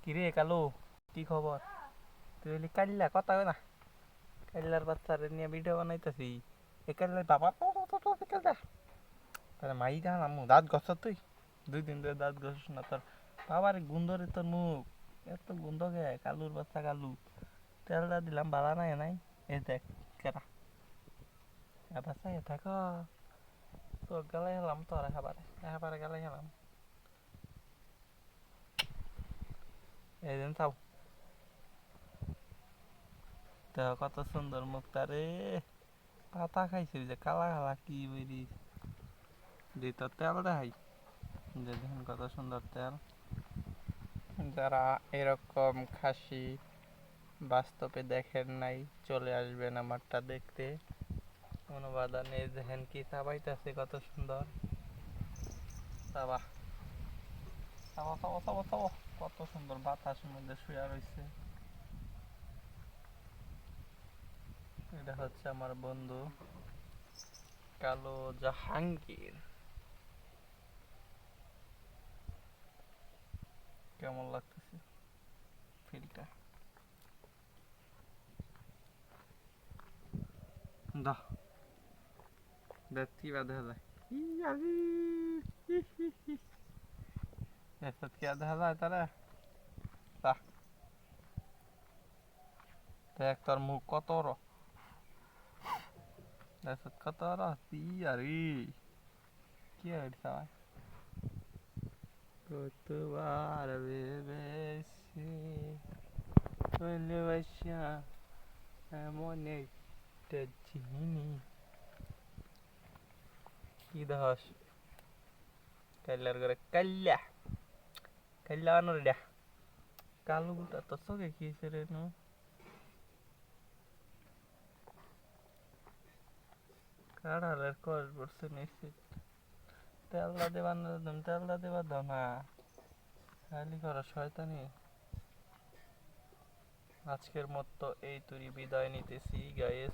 কিরে কালু, কি খবর? তুই বলি কাল্লা কথা কয় না। কাল্লার বাচ্চারে নিয়ে ভিডিও বানাইতেছি। এ কাল্লার বাবা তো তো তো তো বিকেল দা। তাহলে মাই দা নামু দাঁত গছ তুই। 2 দিন ধরে দাঁত ঘষস না তোর। বাবার গন্ধ রে তোর মুখ। এত গন্ধ গে কালুর বাচ্চা কালু। তেলটা দিলাম বাড়া নাই নাই। এ দেখ কেরা। এবার চাই থাকো। তোর গালাই হেলাম তোর এবারে গালাই হেলাম। এই দিন চাও। দেখ কত সুন্দর মুখটা রে। পাতা খাইছে যে কালা কালা কি বেরি। যে তোর তেল দেখাই, যে দেখেন কত সুন্দর তেল। যারা এরকম খাসি বাস্তবে দেখেন নাই চলে আসবেন আমারটা দেখতে। অনুবাদনে দেখেন কি চাবাইতেছে কত সুন্দর। চাবা চাবা চাবা চাবা চাবা, কত সুন্দর বাতাসের মধ্যে শুয়ে রয়েছে। এটা হচ্ছে আমার বন্ধু কালো জাহাঙ্গীর। কেমন লাগতেছে ফিলটা? দা দেখতে দেখা যায়। এসব কি দেখা যায় তারা? দেখ তোর মুখ কত বড়, দেখ কত বড় আরে কি হয়েছে আমার? কতবার ভেবেছি ভালোবাসা এমন একটা জিনিস। কি দহস কাইলার করে কাল্লা কাল্লা আনোর ডা কালো গুটা তো চোখে কি হয়েছে রে নু? কাড়ালের কষ পড়ছে নিশ্চিত। তেলটা দেবার না তুমি তেলটা দেবার দাও না, খালি করা শয়তানি। আজকের মতো এই তুই বিদায় নিতেছি গাইস।